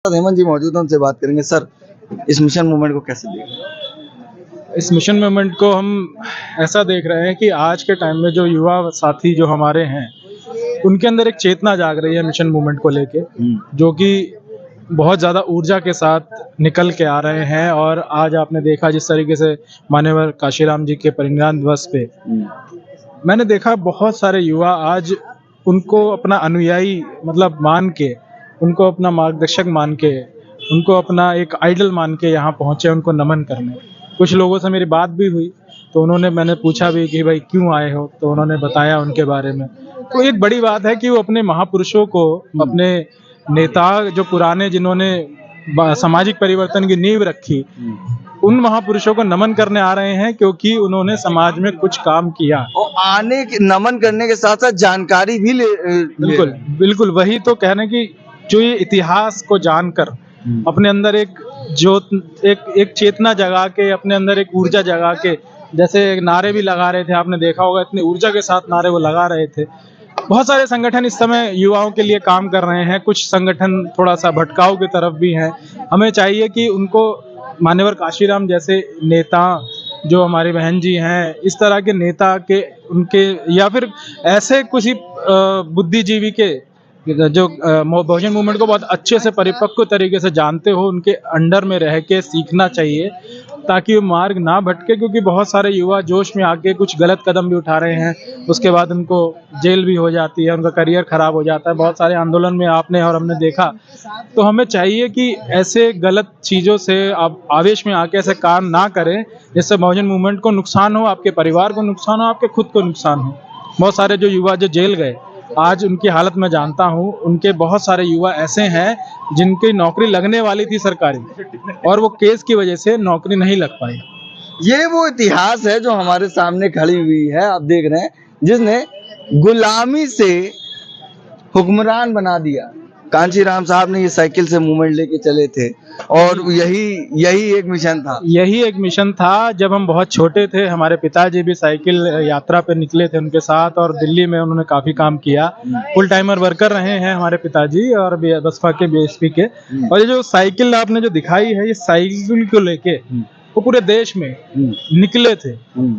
हेमंत जी मौजूद हैं, उनसे बात करेंगे। सर, इस मिशन मूवमेंट को कैसे देख रहे हैं? इस मिशन मूवमेंट को हम ऐसा देख रहे हैं कि आज के टाइम में जो युवा साथी जो हमारे हैं उनके अंदर एक चेतना जाग रही है मिशन मूवमेंट को लेके, जो कि बहुत ज़्यादा ऊर्जा के साथ निकल के आ रहे हैं। और आज आपने देखा जिस तरीके से मान्यवर काशीराम जी के परिनिर्वाण दिवस पे मैंने देखा बहुत सारे युवा आज उनको अपना अनुयायी मतलब मान के, उनको अपना मार्गदर्शक मान के, उनको अपना एक आइडल मान के यहाँ पहुँचे उनको नमन करने। कुछ लोगों से मेरी बात भी हुई तो मैंने पूछा भी कि भाई क्यों आए हो, तो उन्होंने बताया उनके बारे में। तो एक बड़ी बात है कि वो अपने महापुरुषों को, अपने नेता जो पुराने जिन्होंने सामाजिक परिवर्तन की नींव रखी, उन महापुरुषों को नमन करने आ रहे हैं क्योंकि उन्होंने समाज में कुछ काम किया। और आने के नमन करने के साथ साथ जानकारी भी बिल्कुल बिल्कुल वही तो कहने की, जो ये इतिहास को जानकर अपने अंदर एक चेतना जगा के, अपने अंदर एक ऊर्जा जगा के, जैसे नारे भी लगा रहे थे, आपने देखा होगा इतनी ऊर्जा के साथ नारे वो लगा रहे थे। बहुत सारे संगठन इस समय युवाओं के लिए काम कर रहे हैं, कुछ संगठन थोड़ा सा भटकाव की तरफ भी हैं। हमें चाहिए कि उनको मान्यवर काशीराम जैसे नेता, जो हमारी बहन जी हैं, इस तरह के नेता के उनके, या फिर ऐसे किसी बुद्धिजीवी के जो बहुजन मूवमेंट को बहुत अच्छे से परिपक्व तरीके से जानते हो, उनके अंडर में रह के सीखना चाहिए ताकि वो मार्ग ना भटके। क्योंकि बहुत सारे युवा जोश में आके कुछ गलत कदम भी उठा रहे हैं, उसके बाद उनको जेल भी हो जाती है, उनका करियर खराब हो जाता है। बहुत सारे आंदोलन में आपने और हमने देखा। तो हमें चाहिए कि ऐसे गलत चीज़ों से आप आवेश में आके ऐसे काम ना करें जिससे बहुजन मूवमेंट को नुकसान हो, आपके परिवार को नुकसान हो, आपके खुद को नुकसान हो। बहुत सारे जो युवा जो जेल गए, आज उनकी हालत मैं जानता हूँ। उनके बहुत सारे युवा ऐसे हैं जिनकी नौकरी लगने वाली थी सरकारी, और वो केस की वजह से नौकरी नहीं लग पाई। ये वो इतिहास है जो हमारे सामने खड़ी हुई है, आप देख रहे हैं, जिसने गुलामी से हुक्मरान बना दिया। कांशीराम साहब ने ये साइकिल से मूवमेंट लेके चले थे और यही एक मिशन था। यही एक मिशन था। जब हम बहुत छोटे थे, हमारे पिताजी भी साइकिल यात्रा पे निकले थे उनके साथ, और दिल्ली में उन्होंने काफी काम किया। फुल टाइमर वर्कर रहे हैं हमारे पिताजी, और बसपा के बीएसपी के। और ये जो साइकिल आपने जो दिखाई है, ये साइकिल को लेके वो पूरे देश में निकले थे।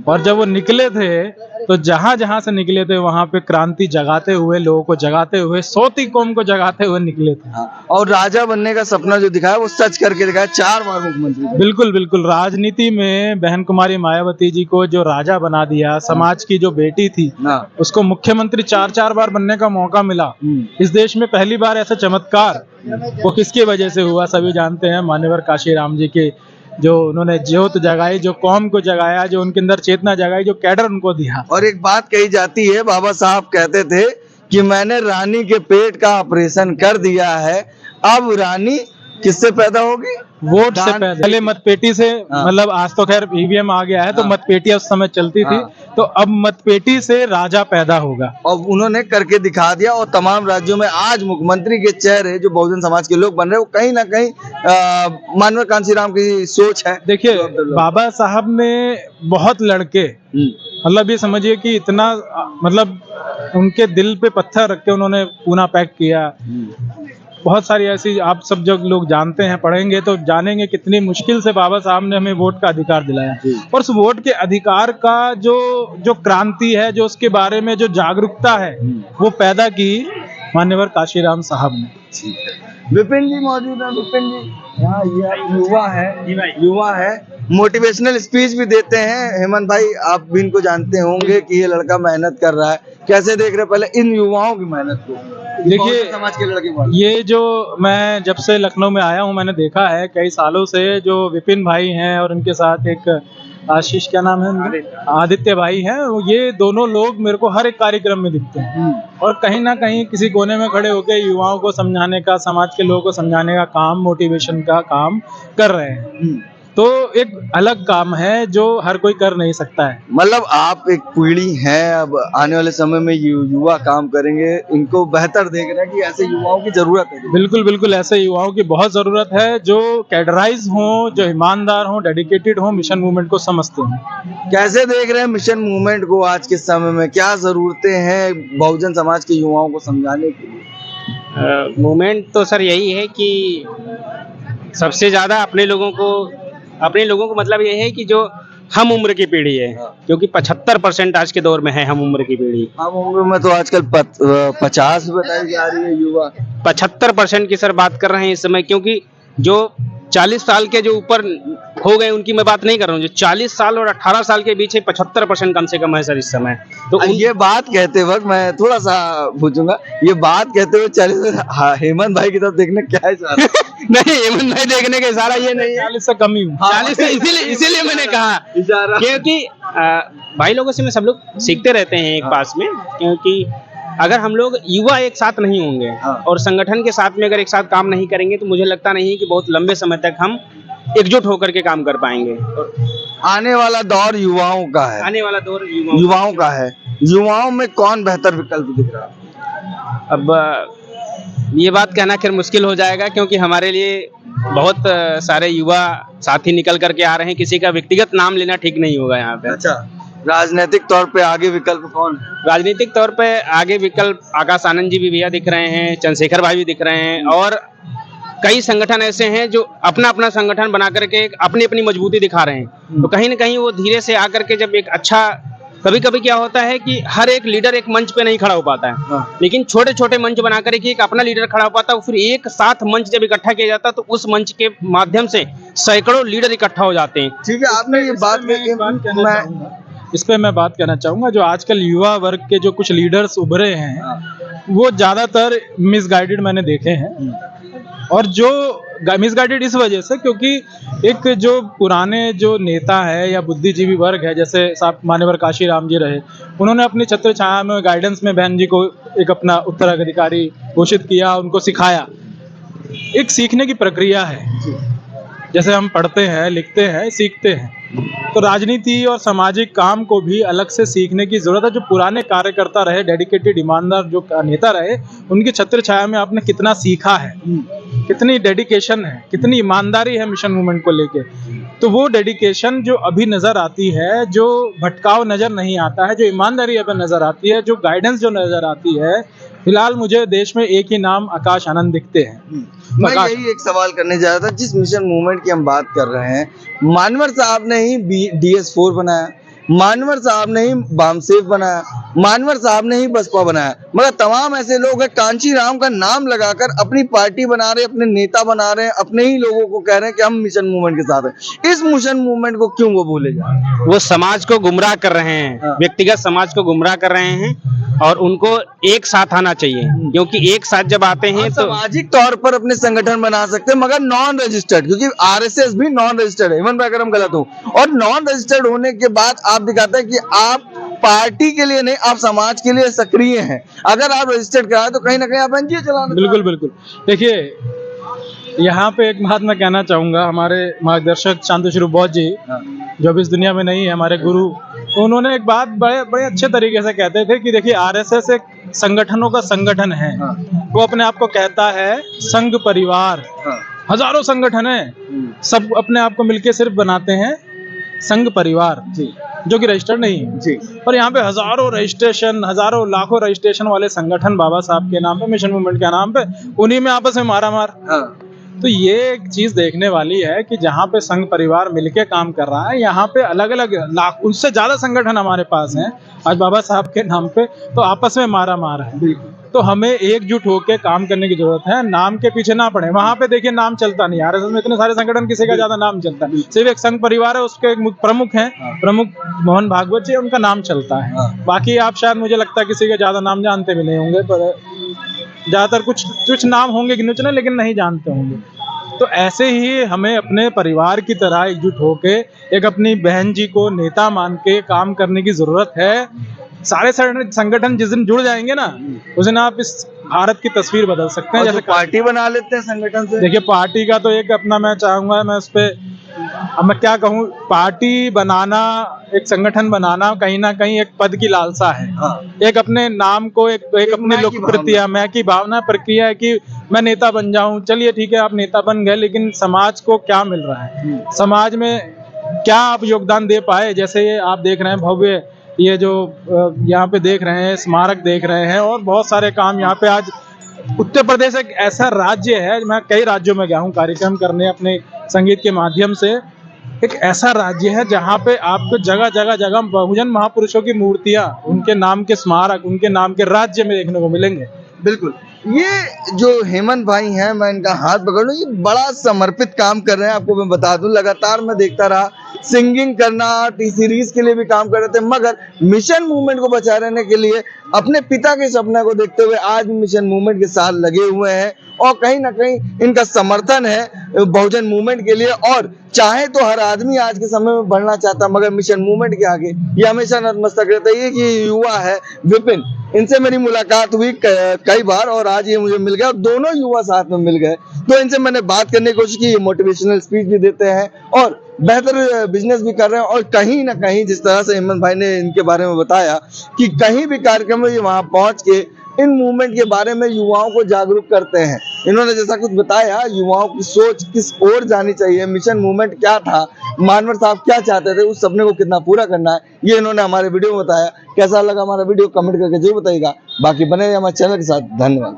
और जब वो निकले थे तो जहां जहां से निकले थे वहां पे क्रांति जगाते हुए, लोगों को जगाते हुए, सोती कौम को जगाते हुए निकले थे। और राजा बनने का सपना जो दिखाया वो सच करके दिखाया, 4 बार मुख्यमंत्री। बिल्कुल बिल्कुल, राजनीति में बहन कुमारी मायावती जी को जो राजा बना दिया, समाज की जो बेटी थी उसको मुख्यमंत्री 4 बार बनने का मौका मिला। इस देश में पहली बार ऐसा चमत्कार वो किसकी वजह से हुआ, सभी जानते हैं, मान्यवर काशीराम जी के, जो उन्होंने ज्योत जगाई, जो कौम को जगाया, जो उनके अंदर चेतना जगाई, जो कैडर उनको दिया। और एक बात कही जाती है, बाबा साहब कहते थे कि मैंने रानी के पेट का ऑपरेशन कर दिया है, अब रानी किससे पैदा होगी? वोट से पहले मतपेटी से। मतलब आज तो खैर ईवीएम आ गया है, तो मतपेटियां उस समय चलती थी, तो अब मतपेटी से राजा पैदा होगा। और उन्होंने करके दिखा दिया। और तमाम राज्यों में आज मुख्यमंत्री के चेहरे जो बहुजन समाज के लोग बन रहे हैं, वो कहीं ना कहीं मानवर कांशीराम की सोच है। देखिए, बाबा साहब ने बहुत लड़के, मतलब ये समझिए कि इतना, मतलब उनके दिल पे पत्थर रख के उन्होंने पूना पैक किया। बहुत सारी ऐसी, आप सब जो लोग जानते हैं, पढ़ेंगे तो जानेंगे कितनी मुश्किल से बाबा साहब ने हमें वोट का अधिकार दिलाया। और उस वोट के अधिकार का जो क्रांति है, जो उसके बारे में जो जागरूकता है, वो पैदा की मान्यवर काशीराम साहब ने। विपिन जी मौजूद है। विपिन जी यहाँ युवा है, मोटिवेशनल स्पीच भी देते हैं। हेमंत भाई, आप भी इनको जानते होंगे कि ये लड़का मेहनत कर रहा है, कैसे देख रहे पहले इन युवाओं की मेहनत को? देखिए, समाज के लड़के, ये जो मैं जब से लखनऊ में आया हूँ, मैंने देखा है कई सालों से जो विपिन भाई हैं और उनके साथ एक आशीष, क्या नाम है, आदित्य भाई हैं, ये दोनों लोग मेरे को हर एक कार्यक्रम में दिखते हैं। और कहीं ना कहीं किसी कोने में खड़े होकर युवाओं को समझाने का, समाज के लोगों को समझाने का काम, मोटिवेशन का काम कर रहे हैं। तो एक अलग काम है जो हर कोई कर नहीं सकता है। मतलब आप एक पीढ़ी हैं, अब आने वाले समय में युवा काम करेंगे, इनको बेहतर देख रहे हैं कि ऐसे युवाओं की जरूरत है। बिल्कुल बिल्कुल, ऐसे युवाओं की बहुत जरूरत है जो कैडराइज हों, जो ईमानदार हों, डेडिकेटेड हों, मिशन मूवमेंट को समझते हैं। कैसे देख रहे हैं मिशन मूवमेंट को आज के समय में? क्या जरूरतें हैं बहुजन समाज के युवाओं को समझाने के लिए? मूवमेंट तो सर यही है कि सबसे ज्यादा अपने लोगों को मतलब ये है कि जो हम उम्र की पीढ़ी है, क्योंकि 75% आज के दौर में है हम उम्र की पीढ़ी। हम उम्र में तो आजकल 50 बताई जा रही है युवा। 75% की सर बात कर रहे हैं इस समय, क्योंकि जो 40 साल के जो ऊपर हो गए उनकी मैं बात नहीं कर रहा हूँ, जो 40 साल और 18 साल के बीच 75% कम से कम है सर इस समय। तो ये बात कहते वक्त मैं थोड़ा सा पूछूंगा, ये बात कहते हुए 40 हेमंत भाई की तरफ देखने क्या है सर? नहीं, हेमंत भाई देखने का इशारा ये नहीं है, 40 से कम ही हूँ। 40 से इसीलिए मैंने कहा, इशारा क्योंकि भाई लोगों से में सब लोग सीखते रहते हैं एक पास में, क्योंकि अगर हम लोग युवा एक साथ नहीं होंगे और संगठन के साथ में अगर एक साथ काम नहीं करेंगे तो मुझे लगता नहीं कि बहुत लंबे समय तक हम एकजुट होकर के काम कर पाएंगे। आने वाला दौर युवाओं का है, आने वाला दौर युवाओं का है। युवाओं में कौन बेहतर विकल्प दिख रहा है? अब ये बात कहना खैर मुश्किल हो जाएगा, क्योंकि हमारे लिए बहुत सारे युवा साथी निकल करके आ रहे हैं, किसी का व्यक्तिगत नाम लेना ठीक नहीं होगा यहाँ पे। अच्छा, राजनीतिक तौर पे आगे विकल्प कौन है? राजनीतिक तौर पे आगे विकल्प आकाश आनंद जी भी भैया दिख रहे हैं, चंद्रशेखर भाई भी दिख रहे हैं, और कई संगठन ऐसे हैं जो अपना अपना संगठन बना करके अपनी अपनी मजबूती दिखा रहे हैं। तो कहीं ना कहीं वो धीरे से आकर के जब एक अच्छा, कभी कभी क्या होता है कि हर एक लीडर एक मंच पे नहीं खड़ा हो पाता है, लेकिन छोटे छोटे मंच बना करके एक अपना लीडर खड़ा हो पाता है, फिर एक साथ मंच जब इकट्ठा किया जाता है तो उस मंच के माध्यम से सैकड़ों लीडर इकट्ठा हो जाते हैं। ठीक है, आपने ये बात इस पे मैं बात करना चाहूंगा, जो आजकल युवा वर्ग के जो कुछ लीडर्स उभरे हैं वो ज्यादातर मिसगाइडेड मैंने देखे हैं, और जो मिसगाइडेड इस वजह से क्योंकि एक जो पुराने जो नेता है या बुद्धिजीवी वर्ग है, जैसे साहब मान्यवर काशीराम जी रहे, उन्होंने अपनी छत्र छाया में गाइडेंस में बहन जी को एक अपना उत्तराधिकारी घोषित किया, उनको सिखाया। एक सीखने की प्रक्रिया है, जैसे हम पढ़ते हैं, लिखते हैं, सीखते हैं, तो राजनीति और सामाजिक काम को भी अलग से सीखने की जरूरत है। जो पुराने कार्यकर्ता रहे, डेडिकेटेड ईमानदार जो नेता रहे, उनकी छत्र छाया में आपने कितना सीखा है, कितनी डेडिकेशन है, कितनी ईमानदारी है मिशन मूवमेंट को लेके, तो वो डेडिकेशन जो अभी नजर आती है, जो भटकाव नजर नहीं आता है, जो ईमानदारी अभी नजर आती है, जो गाइडेंस जो नजर आती है, फिलहाल मुझे देश में एक ही नाम आकाश आनंद दिखते हैं। मैं यही एक सवाल करने जा रहा था, जिस मिशन मूवमेंट की हम बात कर रहे हैं, मानवर साहब ने ही DS4 बनाया, मानवर साहब ने ही बामसेफ बनाया, मानवर साहब ने ही बसपा बनाया, मगर तमाम ऐसे लोग हैं कांची राम का नाम लगाकर अपनी पार्टी बना रहे, अपने नेता बना रहे हैं, अपने ही लोगों को कह रहे हैं कि हम मिशन मूवमेंट के साथ हैं। इस मिशन मूवमेंट को क्यों वो भूले जा रहे हैं? वो समाज को गुमराह कर रहे हैं, व्यक्तिगत समाज को गुमराह कर रहे हैं, और उनको एक साथ आना चाहिए, क्योंकि एक साथ जब आते हैं तो सामाजिक तौर पर अपने संगठन बना सकते हैं, मगर नॉन रजिस्टर्ड, क्योंकि RSS भी नॉन रजिस्टर्ड है, इवन अगर हम गलत हो, और नॉन रजिस्टर्ड होने के बाद आप दिखाते हैं कि आप पार्टी के लिए नहीं, आप समाज के लिए सक्रिय हैं। अगर आप रजिस्टर्ड कराए तो कहीं ना कहीं आप NGO चलाना। बिल्कुल बिल्कुल। देखिए, यहाँ पे एक बात मैं कहना चाहूंगा, हमारे मार्गदर्शक शांतश्री बोस जी जो अब इस दुनिया में नहीं है, हमारे गुरु, तो उन्होंने एक बात बड़े अच्छे तरीके से कहते थे कि देखिए, RSS एक संगठनों का संगठन है। वो अपने आप को कहता है संघ परिवार, हजारों संगठन है, सब अपने आप को मिलके सिर्फ बनाते हैं संघ परिवार, जो कि रजिस्टर्ड नहीं है। और यहाँ पे हजारों रजिस्ट्रेशन, हजारों लाखों रजिस्ट्रेशन वाले संगठन बाबा साहब के नाम पे, मिशन मूवमेंट के नाम पे, उन्हीं में आपस में मारा मार। तो ये एक चीज देखने वाली है कि जहाँ पे संघ परिवार मिलके काम कर रहा है, यहाँ पे अलग अलग लाख, उससे ज्यादा संगठन हमारे पास हैं आज बाबा साहब के नाम पे, तो आपस में मारा मार है। तो हमें एकजुट होकर काम करने की जरूरत है, नाम के पीछे ना पड़े। वहां पे देखिए नाम चलता नहीं, RSS में इतने सारे संगठन, किसी का ज्यादा नाम चलता है, सिर्फ एक संघ परिवार है, उसके एक प्रमुख हैं, प्रमुख मोहन भागवत जी, उनका नाम चलता है। बाकी आप शायद, मुझे लगता है किसी का ज्यादा नाम जानते भी नहीं होंगे, पर ज्यादातर कुछ नाम होंगे गिने चुने, लेकिन नहीं जानते होंगे। तो ऐसे ही हमें अपने परिवार की तरह एकजुट होके एक अपनी बहन जी को नेता मान के काम करने की जरूरत है। सारे संगठन जिस दिन जुड़ जाएंगे ना, उस दिन आप इस भारत की तस्वीर बदल सकते हैं। जैसे पार्टी बना लेते हैं संगठन से। देखिए, पार्टी का तो एक अपना, मैं चाहूंगा, मैं उस पे, अब मैं क्या कहूँ, पार्टी बनाना, एक संगठन बनाना कहीं ना कहीं एक पद की लालसा है। एक अपने नाम को, एक अपने लोकप्रियता, मैं की भावना, प्रक्रिया है कि मैं नेता बन जाऊं। चलिए ठीक है, आप नेता बन गए, लेकिन समाज को क्या मिल रहा है, समाज में क्या आप योगदान दे पाए? जैसे ये आप देख रहे हैं भव्य, ये जो यहाँ पे देख रहे हैं, स्मारक देख रहे हैं, और बहुत सारे काम यहाँ पे आज उत्तर प्रदेश एक ऐसा राज्य है, मैं कई राज्यों में गया हूँ कार्यक्रम करने अपने संगीत के माध्यम से। एक ऐसा राज्य है जहाँ पे आपको जगह जगह जगह बहुजन महापुरुषों की मूर्तियां, उनके नाम के स्मारक, उनके नाम के राज्य में देखने को मिलेंगे। बिल्कुल। ये जो हेमंत भाई हैं, मैं इनका हाथ पकड़ लूं, ये बड़ा समर्पित काम कर रहे हैं। आपको मैं बता दूं, लगातार मैं देखता रहा, सिंगिंग करना, टी सीरीज के लिए भी काम कर रहे थे, मगर मिशन मूवमेंट को बचा रहने के लिए अपने पिता के सपने को देखते हुए आज भी मिशन मूवमेंट के साथ लगे हुए हैं। और कहीं ना कहीं इनका समर्थन है बहुजन मूवमेंट के लिए। और चाहे तो हर आदमी आज के समय में बढ़ना चाहता, मगर मिशन मूवमेंट के आगे ये हमेशा नतमस्तक रहता है। ये युवा है विपिन, इनसे मेरी मुलाकात हुई कई बार और आज ये मुझे मिल गया और दोनों युवा साथ में मिल गए। तो इनसे मैंने बात करने की कोशिश की। ये मोटिवेशनल स्पीच भी देते हैं और बेहतर बिजनेस भी कर रहे हैं। और कहीं ना कहीं जिस तरह से हेमंत भाई ने इनके बारे में बताया कि कहीं भी कार्यक्रम में ये वहां पहुंच के इन मूवमेंट के बारे में युवाओं को जागरूक करते हैं। इन्होंने जैसा कुछ बताया, युवाओं की सोच किस ओर जानी चाहिए, मिशन मूवमेंट क्या था, मानवर साहब क्या चाहते थे, उस सपने को कितना पूरा करना है, ये इन्होंने हमारे वीडियो में बताया। कैसा लगा हमारा वीडियो कमेंट करके जरूर बताइएगा। बाकी बने रहिए हमारे चैनल के साथ। धन्यवाद।